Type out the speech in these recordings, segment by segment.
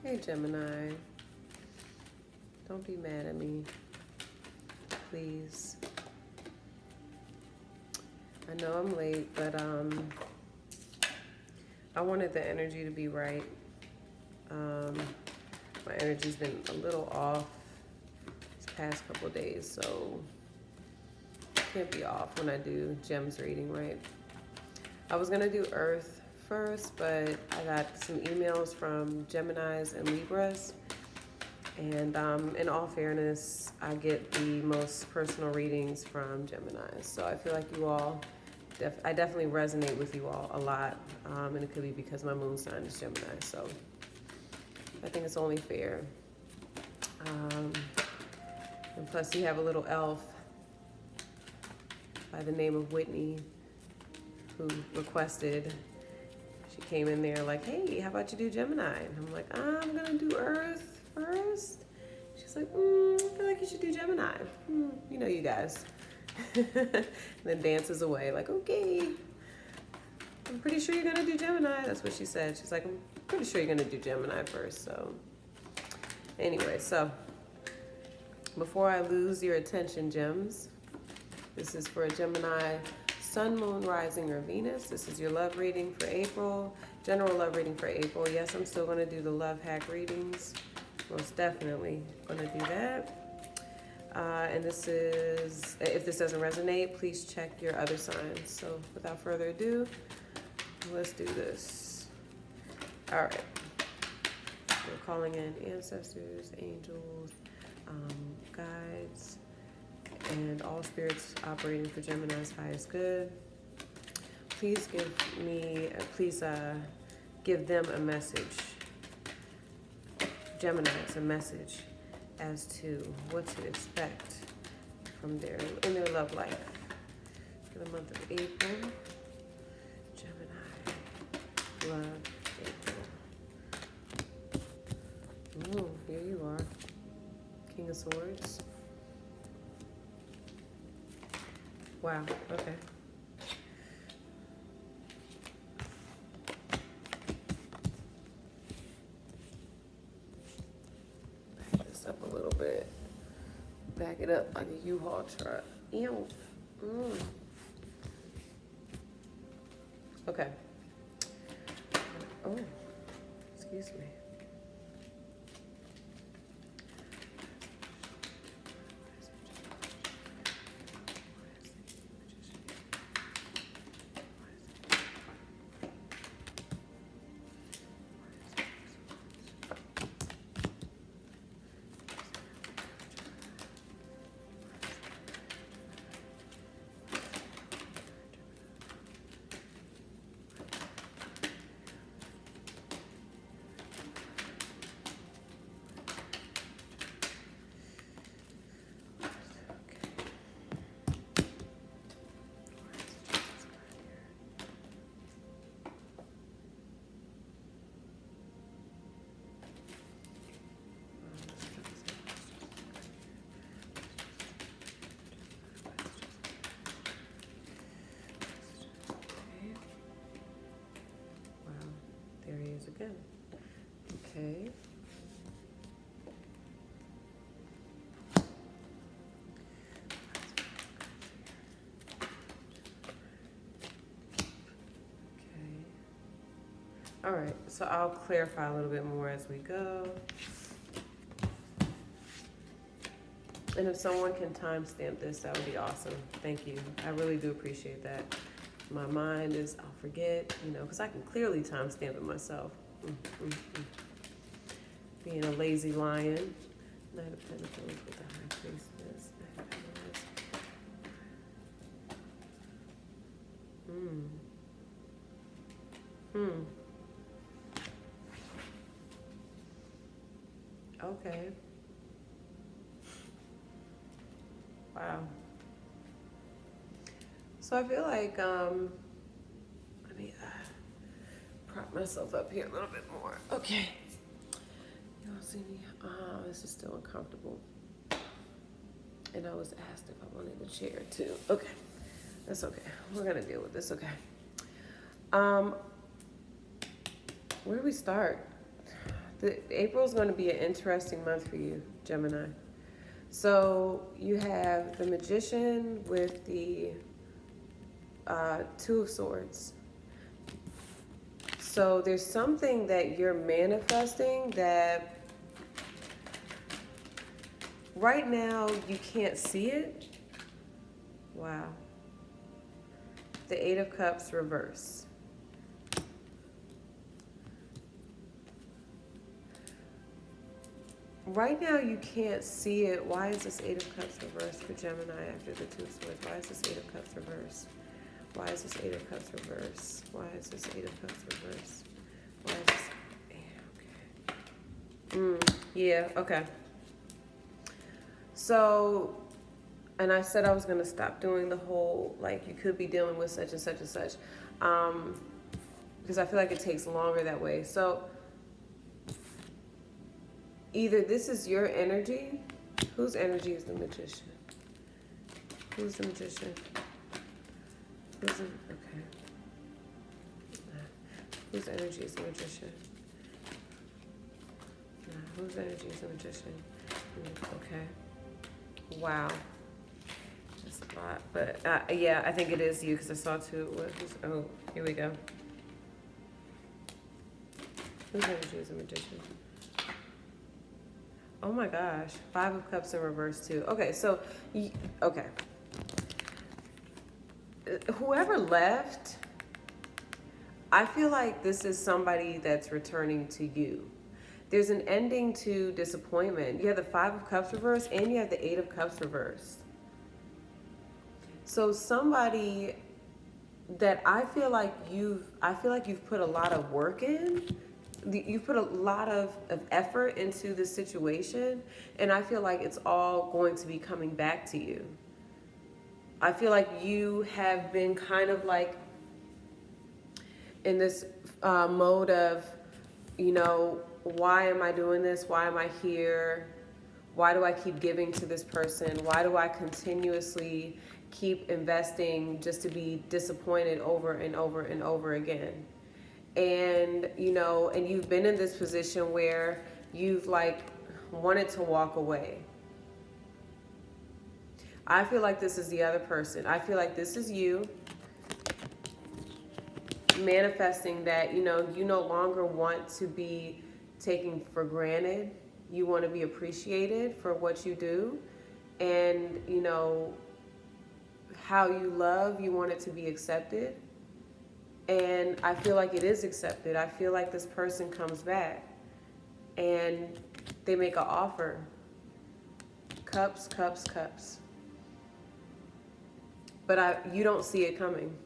Hey Gemini, don't be mad at me, please. I know I'm late, but I wanted the energy to be right. My energy's been a little off these past couple days, so can't be off when I do Gem's reading, right? I was gonna do Earth first, but I got some emails from Geminis and Libras. And in all fairness, I get the most personal readings from Geminis. So I feel like you all, I definitely resonate with you all a lot. And it could be because my moon sign is Gemini. So I think it's only fair. And plus you have a little elf by the name of Whitney who requested. She came in there like, hey, how about you do Gemini? And I'm like, I'm gonna do Earth first. She's like, I feel like you should do Gemini. You know you guys. And then dances away like, okay. I'm pretty sure you're gonna do Gemini. That's what she said. She's like, I'm pretty sure you're gonna do Gemini first. So anyway, so before I lose your attention, Gems, this is for a Gemini Sun, Moon, Rising, or Venus. This is your love reading for April. General love reading for April. Yes, I'm still going to do the love hack readings. Most definitely going to do that. And this is, if this doesn't resonate, please check your other signs. So without further ado, let's do this. All right. We're calling in ancestors, angels, guides, and all spirits operating for Gemini's highest good. Please give them a message. Gemini's a message as to what to expect from in their love life for the month of April. Gemini, love, April. Ooh, here you are. King of Swords. Wow, okay. Back this up a little bit. Back it up like a U-Haul truck. Ew. Okay. Oh, excuse me. There he is again. Okay. All right, so I'll clarify a little bit more as we go. And if someone can timestamp this, that would be awesome. Thank you. I really do appreciate that. My mind is, I'll forget, because I can clearly timestamp it myself. Being a lazy lion. Knight of Pentacles with the High Priestess. Knight of Pentacles. Okay. Wow. So I feel like, let me prop myself up here a little bit more. Okay. You don't see me? Oh, this is still uncomfortable. And I was asked if I wanted a chair too. Okay. That's okay. We're gonna deal with this, okay. Where do we start? April's going to be an interesting month for you, Gemini. So you have the Magician with the Two of Swords. So there's something that you're manifesting that right now you can't see it. Wow. The Eight of Cups reverse. Right now you can't see it. Why is this Eight of Cups reversed for Gemini after the Two of Swords? Why is this Eight of Cups reversed? Why is this Eight of Cups reversed? Why is this Eight of Cups reversed? Why is this... Okay. Yeah, okay. So, and I said I was going to stop doing the whole, like, you could be dealing with such and such and such. Because I feel like it takes longer that way. So, either this is your energy. Whose energy is the Magician? Who's the Magician? Who's the, okay. Whose energy is the Magician? Whose energy is the Magician? Okay. Wow. That's a lot. But yeah, I think it is you because I saw two. Oh, here we go. Whose energy is the Magician? Oh my gosh. Five of Cups in reverse too. Okay, so, okay. Whoever left, I feel like this is somebody that's returning to you. There's an ending to disappointment. You have the Five of Cups reversed and you have the Eight of Cups reversed. So somebody that I feel like you've put a lot of work in. You've put a lot of effort into this situation, and I feel like it's all going to be coming back to you. I feel like you have been kind of like in this mode of, you know, why am I doing this? Why am I here? Why do I keep giving to this person? Why do I continuously keep investing just to be disappointed over and over and over again? And, you know, and you've been in this position where you've like wanted to walk away. I feel like this is the other person. I feel like this is you manifesting that, you know, you no longer want to be taken for granted. You want to be appreciated for what you do. And, you know, how you love, you want it to be accepted. And I feel like it is accepted. I feel like this person comes back and they make an offer. Cups, cups, cups. But you don't see it coming.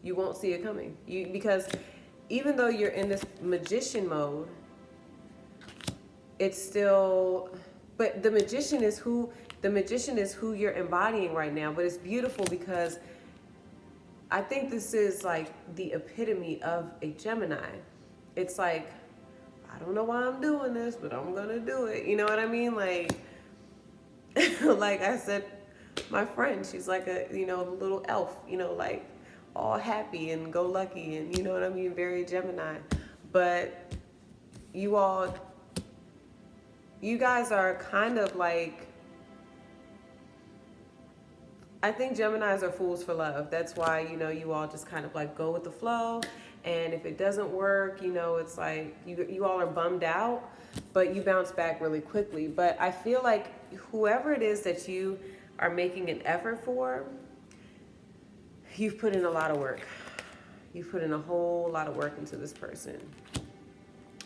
You won't see it coming. Because even though you're in this magician mode, it's still, but the magician is who you're embodying right now. But it's beautiful because I think this is like the epitome of a Gemini. It's like, I don't know why I'm doing this, but I'm gonna do it. You know what I mean? Like, like I said, my friend, she's like a, you know, little elf, you know, like all happy and go lucky and you know what I mean? Very Gemini. But you guys are kind of like, I think Geminis are fools for love. That's why, you know, you all just kind of like go with the flow. And if it doesn't work, you know, it's like you all are bummed out, but you bounce back really quickly. But I feel like whoever it is that you are making an effort for, you've put in a lot of work. You've put in a whole lot of work into this person.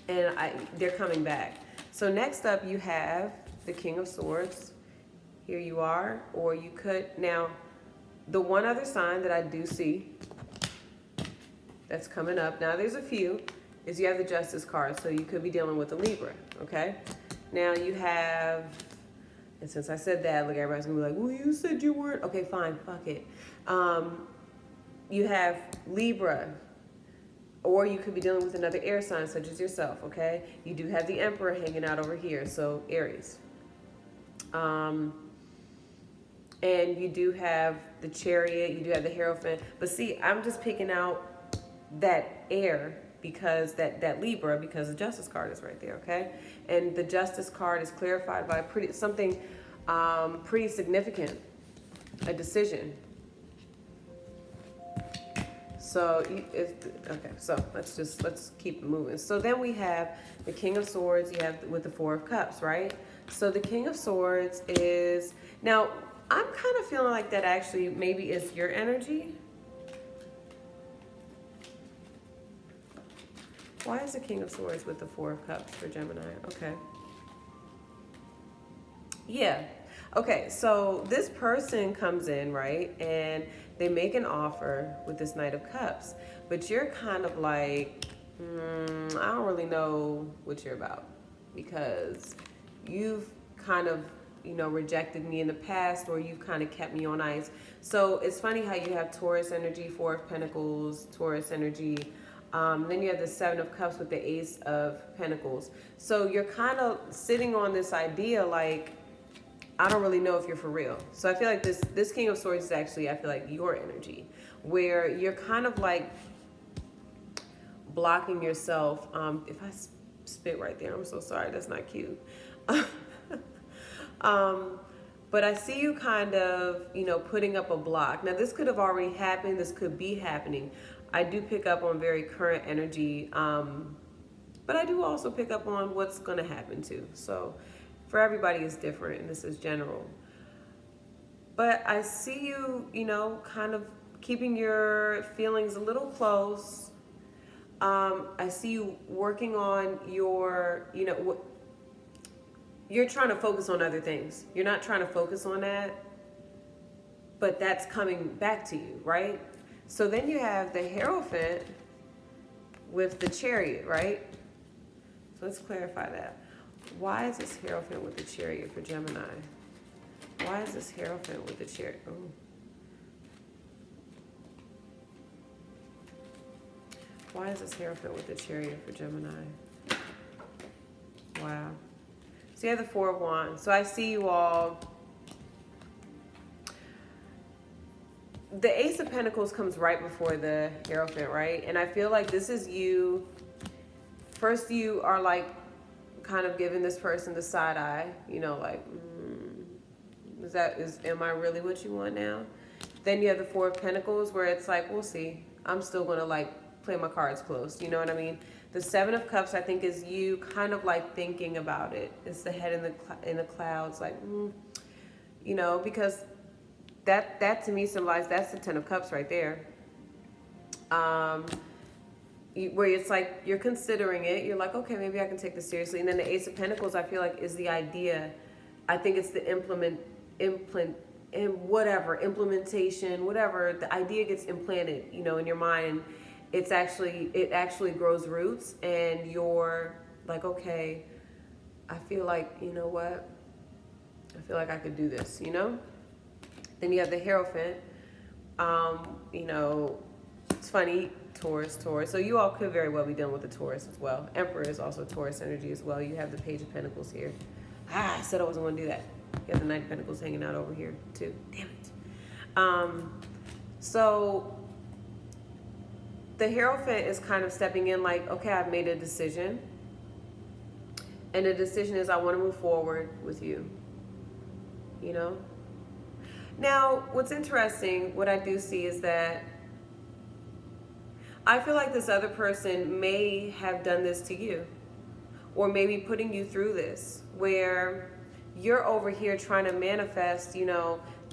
And they're coming back. So next up you have the King of Swords. Here you are, or you could, now, the one other sign that I do see that's coming up, now there's a few, is you have the Justice card, so you could be dealing with a Libra, okay? Now you have, and since I said that, look, everybody's gonna be like, well, you said you weren't, okay, fine, fuck it. You have Libra, or you could be dealing with another air sign, such as yourself, okay? You do have the Emperor hanging out over here, so Aries. And you do have the Chariot, you do have the Hierophant. But see, I'm just picking out that air because that Libra, because the Justice card is right there, okay? And the Justice card is clarified by something pretty significant, a decision. So okay, so let's keep moving. So then we have the King of Swords. You have with the Four of Cups, right? So the King of Swords is, now I'm kind of feeling like that actually maybe is your energy. Why is the King of Swords with the Four of Cups for Gemini? Okay. Yeah. Okay, so this person comes in, right? And they make an offer with this Knight of Cups. But you're kind of like, I don't really know what you're about. Because you've kind of, rejected me in the past, or you've kind of kept me on ice. So it's funny how you have Taurus energy, Four of Pentacles, Taurus energy. Then you have the Seven of Cups with the Ace of Pentacles. So you're kind of sitting on this idea like, I don't really know if you're for real. So I feel like this King of Swords is actually, I feel like, your energy, where you're kind of like blocking yourself. If I spit right there, I'm so sorry. That's not cute. But I see you kind of, putting up a block. Now, this could have already happened. This could be happening. I do pick up on very current energy, but I do also pick up on what's going to happen too. So for everybody it's different, and this is general. But I see you, kind of keeping your feelings a little close. I see you working on your, you're trying to focus on other things. You're not trying to focus on that, but that's coming back to you, right? So then you have the Hierophant with the Chariot, right? So let's clarify that. Why is this Hierophant with the Chariot for Gemini? Why is this Hierophant with the Chariot? Oh. Why is this Hierophant with the Chariot for Gemini? Wow. So you have the Four of Wands. So I see you all. The Ace of Pentacles comes right before the Hierophant, right? And I feel like this is you. First, you are like kind of giving this person the side eye, like, am I really what you want now? Then you have the Four of Pentacles, where it's like, we'll see. I'm still gonna like play my cards close. You know what I mean? The Seven of Cups, I think, is you kind of like thinking about it. It's the head in the clouds, like, because that to me symbolizes, that's the Ten of Cups right there. Where it's like you're considering it, you're like, okay, maybe I can take this seriously. And then the Ace of Pentacles, I feel like, is the idea. I think it's the implementation, whatever. The idea gets implanted, in your mind. It actually grows roots, and you're like, okay, I feel like, you know what? I feel like I could do this, Then you have the Hierophant. It's funny. Taurus. So you all could very well be dealing with the Taurus as well. Emperor is also Taurus energy as well. You have the Page of Pentacles here. I said I wasn't going to do that. You have the Knight of Pentacles hanging out over here too. Damn it. So the Hierophant is kind of stepping in like, okay, I've made a decision. And the decision is I want to move forward with you. Now, what's interesting, what I do see is that I feel like this other person may have done this to you, or maybe putting you through this, where you're over here trying to manifest,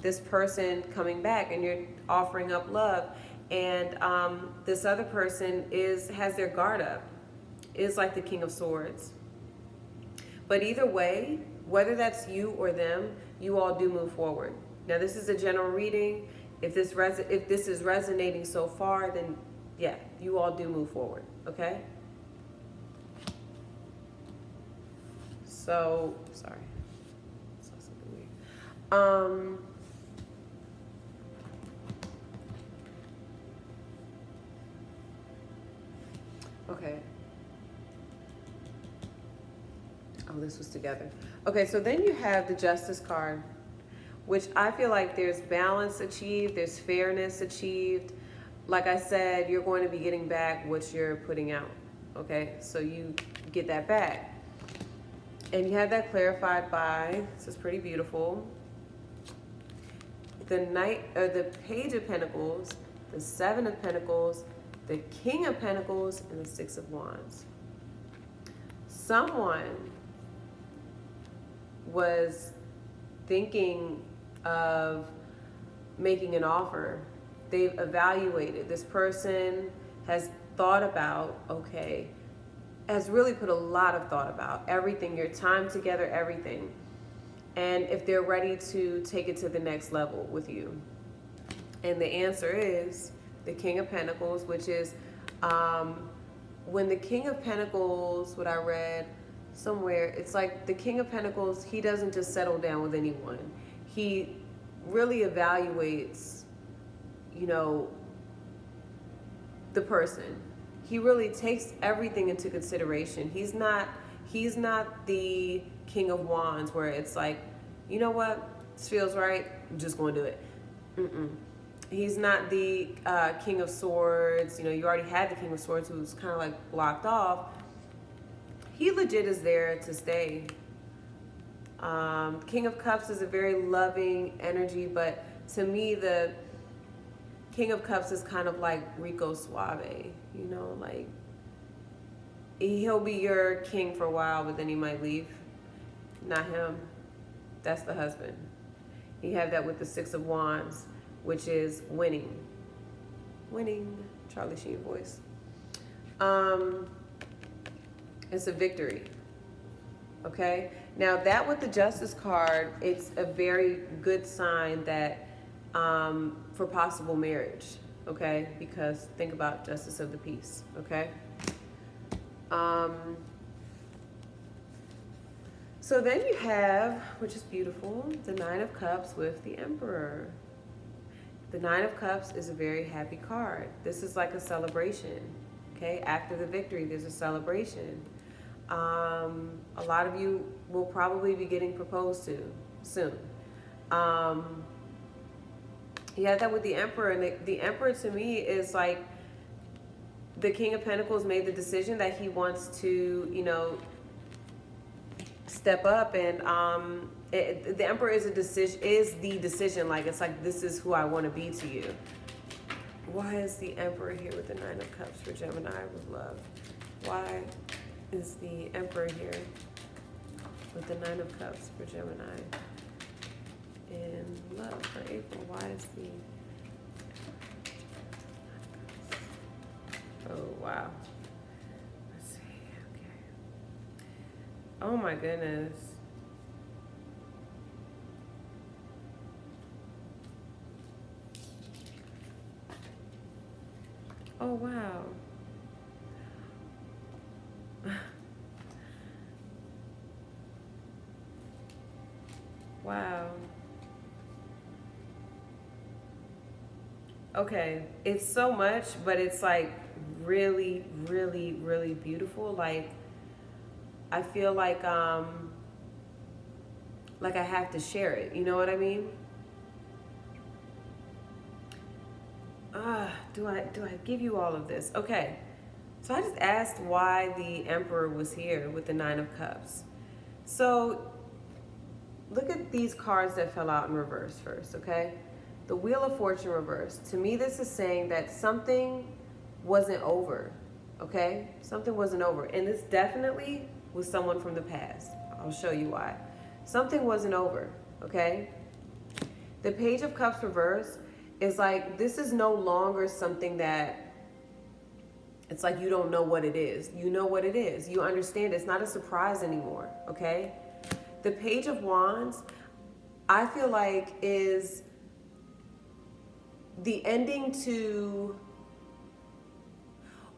this person coming back, and you're offering up love, and this other person has their guard up, is like the King of Swords. But either way, whether that's you or them, you all do move forward. Now, this is a general reading. If this is resonating so far, then yeah, you all do move forward, okay? So, sorry. I saw something weird. Okay. Oh, this was together. Okay, so then you have the Justice card, which I feel like there's balance achieved, there's fairness achieved. like I said, you're going to be getting back what you're putting out. Okay, so you get that back. And you have that clarified by, this is pretty beautiful, the Page of Pentacles, the Seven of Pentacles, the King of Pentacles, and the Six of Wands. Someone was thinking of making an offer. They've evaluated. This person has thought about, okay, has really put a lot of thought about everything, your time together, everything. And if they're ready to take it to the next level with you. And the answer is the King of Pentacles, which is when the King of Pentacles, what I read somewhere, it's like the King of Pentacles, he doesn't just settle down with anyone. He really evaluates, you know, the person. He really takes everything into consideration. He's not the King of Wands where it's like, you know what, this feels right, I'm just going to do it. He's not the King of Swords. You know, you already had the King of Swords who's kind of like blocked off. He legit is there to stay. King of Cups is a very loving energy, but to me, the King of Cups is kind of like Rico Suave, you know, like he'll be your king for a while, but then he might leave. Not him. That's the husband. You have that with the Six of Wands, which is winning. Winning. Charlie Sheen voice. It's a victory. Okay? Now that with the Justice card, it's a very good sign that for possible marriage, okay? Because think about Justice of the Peace, okay? So then you have, which is beautiful, the Nine of Cups with the Emperor. The Nine of Cups is a very happy card. This is like a celebration, okay? After the victory, there's a celebration. A lot of you will probably be getting proposed to soon. You have that with the Emperor, and the Emperor to me is like the King of Pentacles made the decision that he wants to, you know, step up, and the Emperor is the decision. Like, it's like, this is who I want to be to you. Why is the Emperor here with the Nine of Cups for Gemini with love? Why is the Emperor here with the Nine of Cups for Gemini in love for April? Why is the... Oh, wow. Let's see. Okay. Oh, my goodness. Oh, wow. Wow. Okay, it's so much, but it's like really, really, really beautiful. Like, I feel like I have to share it. You know what I mean? Do I give you all of this? Okay. So I just asked why the Emperor was here with the Nine of Cups. So look at these cards that fell out in reverse first, okay? The Wheel of Fortune reversed. To me, this is saying that something wasn't over, okay? Something wasn't over. And this definitely was someone from the past. I'll show you why. Something wasn't over, okay? The Page of Cups reversed is like, this is no longer something that, it's like you don't know what it is. You know what it is. You understand it's not a surprise anymore, okay? The Page of Wands, I feel like, is the ending to,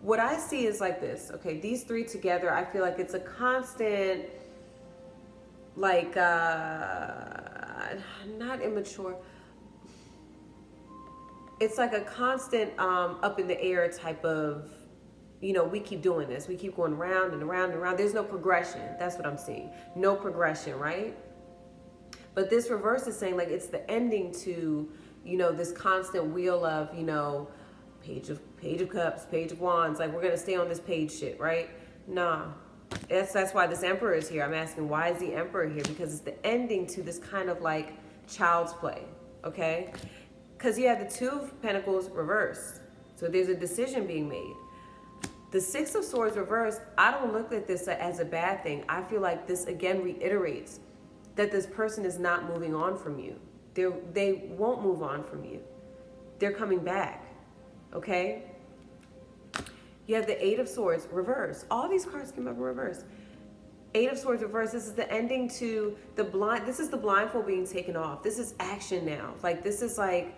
what I see is like this, okay? These three together, I feel like it's a constant, like, not immature, it's like a constant up in the air type of, you know, we keep doing this. We keep going round and around and around. There's no progression. That's what I'm seeing. No progression, right? But this reverse is saying like it's the ending to, you know, this constant wheel of, you know, Page of Cups, Page of Wands. Like, we're going to stay on this page shit, right? Nah. That's why this Emperor is here. I'm asking, why is the Emperor here? Because it's the ending to this kind of like child's play, okay? Because you have the Two of Pentacles reversed. So there's a decision being made. The Six of Swords reversed, I don't look at this as a bad thing. I feel like this again reiterates that this person is not moving on from you. They won't move on from you. They're coming back, okay? You have the Eight of Swords reversed. All these cards came up in reverse. Eight of Swords reversed. This is the ending to the blind. This is the blindfold being taken off. This is action now. Like, this is like,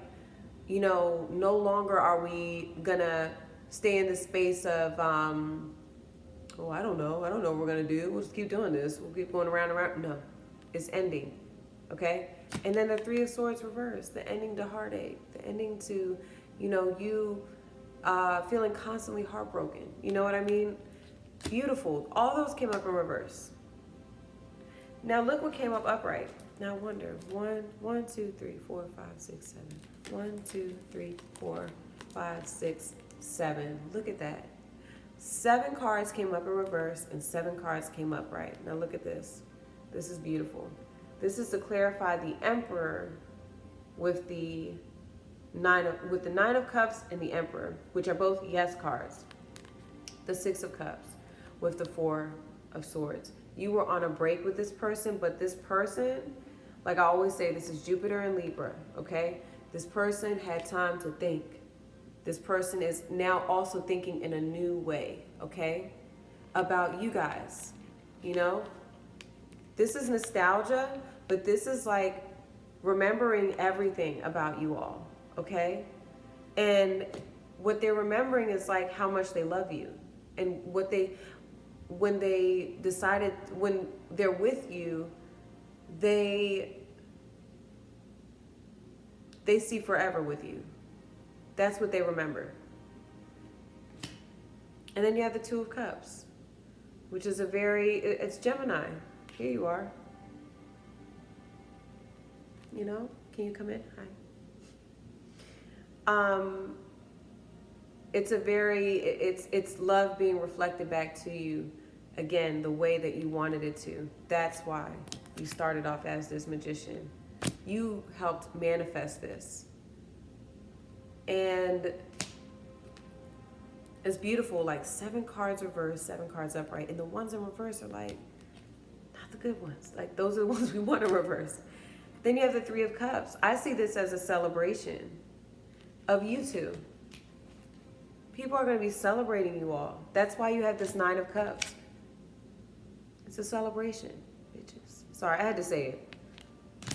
you know, no longer are we gonna stay in the space of, oh, I don't know what we're gonna do. We'll just keep doing this. We'll keep going around and around. No, it's ending, okay? And then the Three of Swords reversed. The ending to heartache. The ending to, you know, you feeling constantly heartbroken. You know what I mean? Beautiful. All those came up in reverse. Now look what came up upright. Now wonder. 1, 2, 3, 4, 5, 6, 7. 1, 2, 3, 4, 5, 6, 7. Look at that. 7 cards came up in reverse and 7 cards came upright. Now look at this. This is beautiful. This is to clarify the Emperor with the Nine of Cups and the Emperor, which are both yes cards. The Six of Cups with the Four of Swords. You were on a break with this person, but this person, like I always say, this is Jupiter and Libra, okay? This person had time to think. This person is now also thinking in a new way, okay? About you guys, you know? This is nostalgia, but this is like remembering everything about you all, okay? And what they're remembering is like how much they love you. And when they're with you, they see forever with you. That's what they remember. And then you have the Two of Cups, which is it's Gemini. Here you are. You know, can you come in? Hi. It's love being reflected back to you again, the way that you wanted it to. That's why you started off as this magician. You helped manifest this. And it's beautiful, like 7 cards reversed, 7 cards upright. And the ones in reverse are like, not the good ones. Like, those are the ones we want to reverse. Then you have the Three of Cups. I see this as a celebration of you two. People are going to be celebrating you all. That's why you have this Nine of Cups. It's a celebration, bitches. Sorry, I had to say it.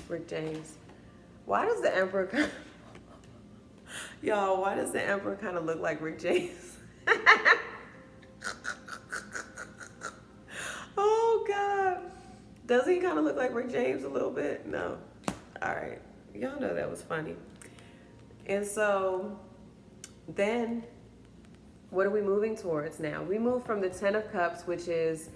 Rick James. Why does the Emperor kind of... Y'all, why does the Emperor kind of look like Rick James? Oh, God. Does he kind of look like Rick James a little bit? No. All right. Y'all know that was funny. And so then what are we moving towards now? We move from the Ten of Cups, which is,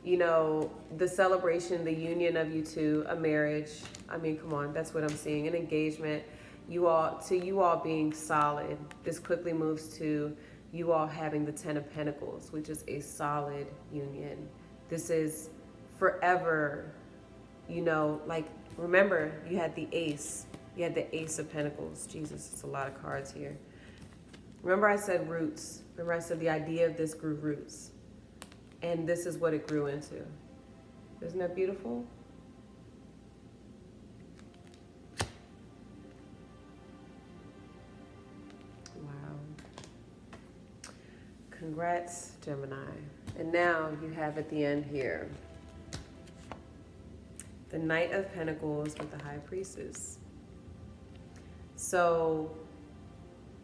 you know, the celebration, the union of you two, a marriage. I mean, come on, that's what I'm seeing, an engagement. You all being solid. This quickly moves to you all having the Ten of Pentacles, which is a solid union. This is forever, you know, like, remember, you had the Ace. You had the Ace of Pentacles. Jesus, it's a lot of cards here. Remember I said roots. Remember I said the idea of this grew roots. And this is what it grew into. Isn't that beautiful? Wow. Congrats, Gemini. And now you have at the end here the Knight of Pentacles with the High Priestess. So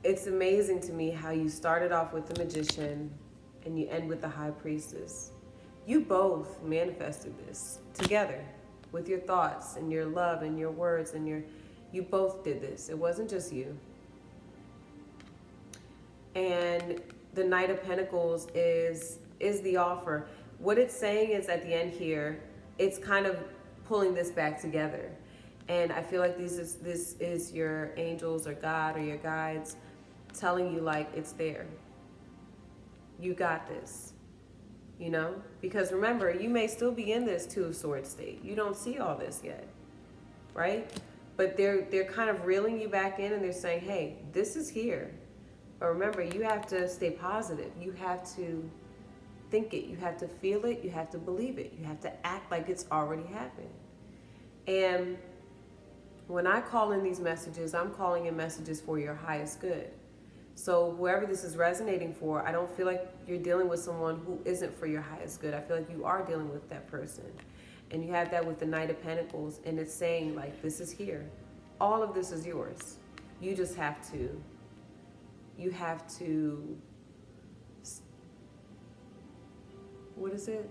it's amazing to me how you started off with the Magician and you end with the High Priestess. You both manifested this together with your thoughts and your love and your words and you both did this. It wasn't just you. And the Knight of Pentacles is the offer. What it's saying is at the end here, it's kind of pulling this back together. And I feel like this is your angels or God or your guides telling you like it's there. You got this, you know? Because remember, you may still be in this Two of Swords state. You don't see all this yet, right? But they're kind of reeling you back in, and they're saying, hey, this is here. But remember, you have to stay positive. You have to think it. You have to feel it. You have to believe it. You have to act like it's already happened. And when I call in these messages, I'm calling in messages for your highest good. So whoever this is resonating for, I don't feel like you're dealing with someone who isn't for your highest good. I feel like you are dealing with that person. And you have that with the Knight of Pentacles, and it's saying like, this is here. All of this is yours. You just have to, what is it?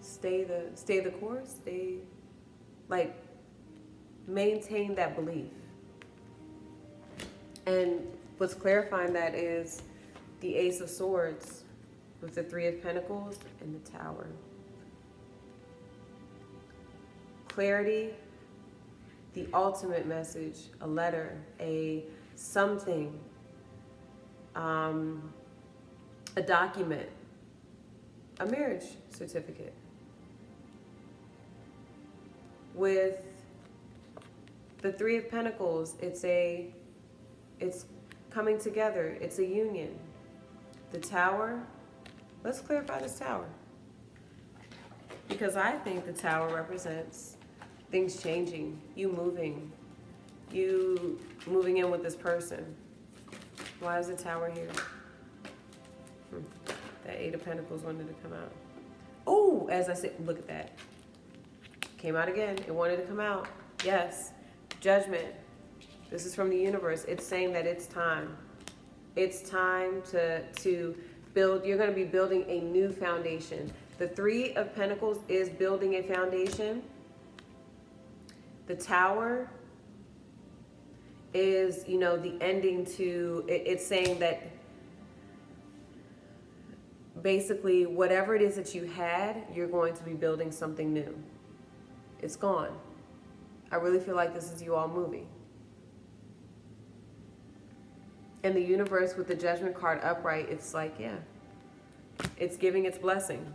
Stay the course, maintain that belief. And what's clarifying that is the Ace of Swords with the Three of Pentacles and the Tower. Clarity, the ultimate message, a letter, a something, a document, a marriage certificate. With the Three of Pentacles, it's coming together. It's a union. The Tower, let's clarify this Tower. Because I think the Tower represents things changing, you moving in with this person. Why is the Tower here? That Eight of Pentacles wanted to come out. Oh, as I said, look at that. Came out again. It wanted to come out. Yes. Judgment. This is from the universe. It's saying that it's time. It's time to build. You're going to be building a new foundation. The Three of Pentacles is building a foundation. The Tower is, the ending to, it's saying that basically whatever it is that you had, you're going to be building something new. It's gone. I really feel like this is you all moving. And the universe with the Judgment card upright, it's like, yeah, it's giving its blessing.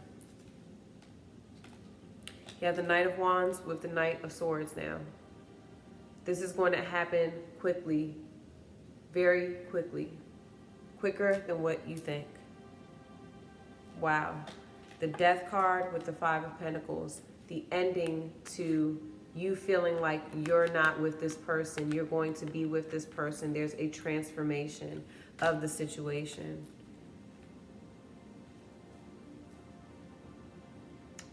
You have the Knight of Wands with the Knight of Swords now. This is going to happen quickly, very quickly, quicker than what you think. Wow. The Death card with the Five of Pentacles, the ending to you feeling like you're not with this person, you're going to be with this person. There's a transformation of the situation.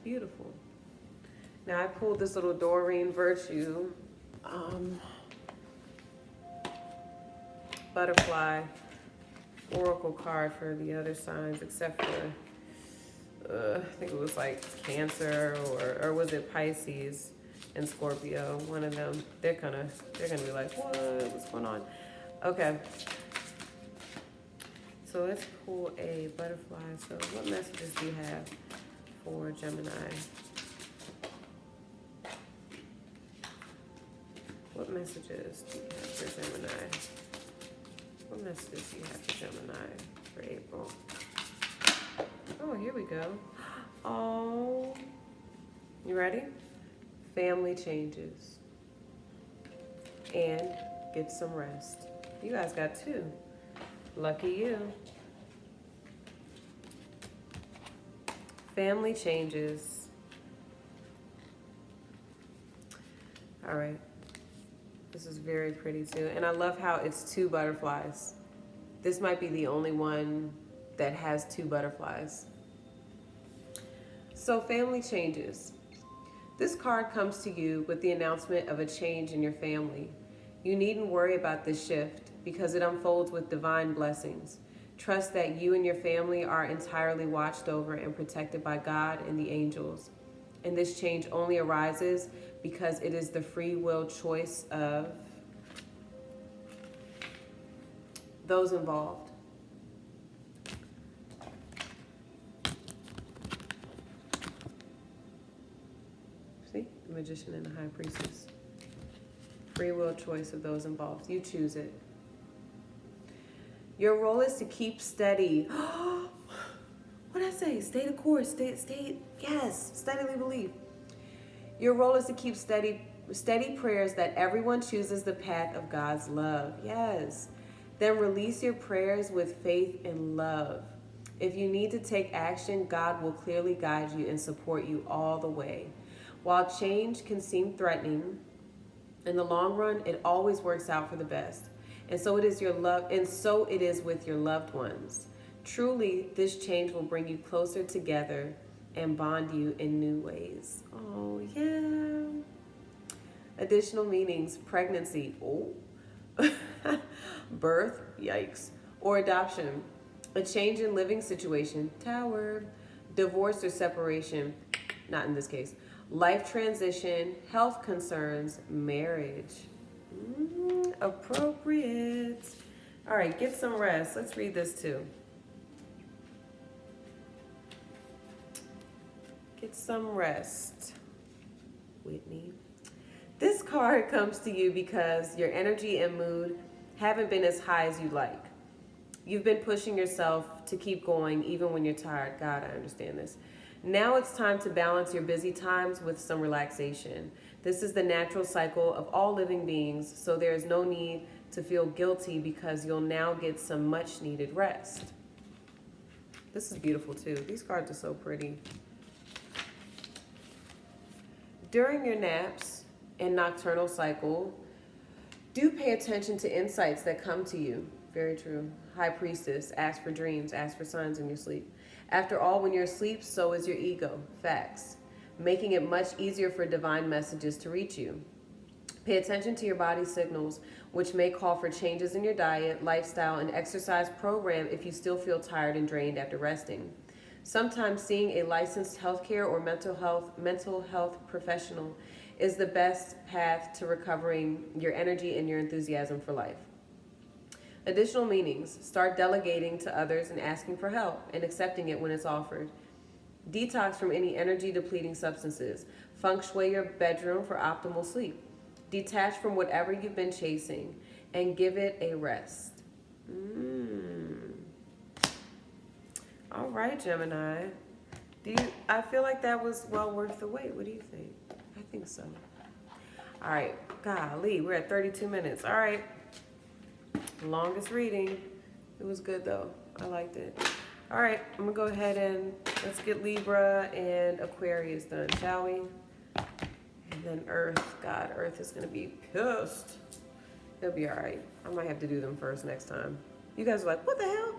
Beautiful. Now I pulled this little Doreen Virtue butterfly oracle card for the other signs, except for I think it was like Cancer or was it Pisces and Scorpio? One of them. They're gonna be like, what's going on? Okay. So let's pull a butterfly. So what messages do you have for Gemini? What messages do you have for Gemini? What messages do you have for Gemini for April? Oh, here we go. Oh, you ready? Family changes. And get some rest. You guys got two. Lucky you. Family changes. All right. This is very pretty too. And I love how it's two butterflies. This might be the only one that has two butterflies. So family changes. This card comes to you with the announcement of a change in your family. You needn't worry about this shift because it unfolds with divine blessings. Trust that you and your family are entirely watched over and protected by God and the angels. And this change only arises because it is the free will choice of those involved. See? The Magician and the High Priestess. Free will choice of those involved. You choose it. Your role is to keep steady. What did I say? Stay the course. Yes, steadily believe. Your role is to keep steady prayers that everyone chooses the path of God's love. Yes. Then release your prayers with faith and love. If you need to take action, God will clearly guide you and support you all the way. While change can seem threatening, in the long run, it always works out for the best. And so it is with your loved ones. Truly, this change will bring you closer together and bond you in new ways. Oh, yeah. Additional meanings: pregnancy, oh, birth, yikes, or adoption, a change in living situation, tower, divorce or separation, not in this case, life transition, health concerns, marriage. Appropriate. All right, get some rest. Let's read this too. Get some rest, Whitney. This card comes to you because your energy and mood haven't been as high as you'd like. You've been pushing yourself to keep going even when you're tired. God, I understand this. Now it's time to balance your busy times with some relaxation. This is the natural cycle of all living beings, so there is no need to feel guilty because you'll now get some much needed rest. This is beautiful too. These cards are so pretty. During your naps and nocturnal cycle, do pay attention to insights that come to you. Very true. High Priestess, ask for dreams, ask for signs in your sleep. After all, when you're asleep, so is your ego. Facts. Making it much easier for divine messages to reach you. Pay attention to your body's signals, which may call for changes in your diet, lifestyle, and exercise program if you still feel tired and drained after resting. Sometimes seeing a licensed healthcare or mental health professional is the best path to recovering your energy and your enthusiasm for life. Additional meanings: start delegating to others and asking for help and accepting it when it's offered. Detox from any energy depleting substances. Feng shui your bedroom for optimal sleep. Detach from whatever you've been chasing and give it a rest. All right, Gemini. I feel like that was well worth the wait. What do you think? I think so. All right. Golly, we're at 32 minutes. All right. Longest reading. It was good though. I liked it. All right. I'm going to go ahead and let's get Libra and Aquarius done, shall we? And then Earth. God, Earth is going to be pissed. It'll be all right. I might have to do them first next time. You guys are like, what the hell?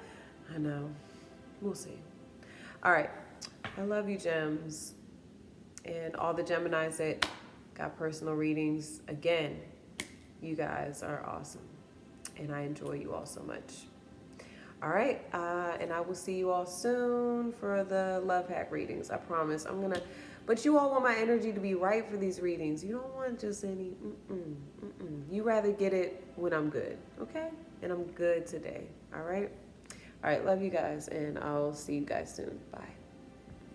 I know. We'll see. All right. I love you, Gems. And all the Geminis that got personal readings. Again, you guys are awesome. And I enjoy you all so much. All right. And I will see you all soon for the love hack readings. I promise. But you all want my energy to be right for these readings. You don't want just any, You rather get it when I'm good, okay? And I'm good today, all right? All right, love you guys, and I'll see you guys soon. Bye.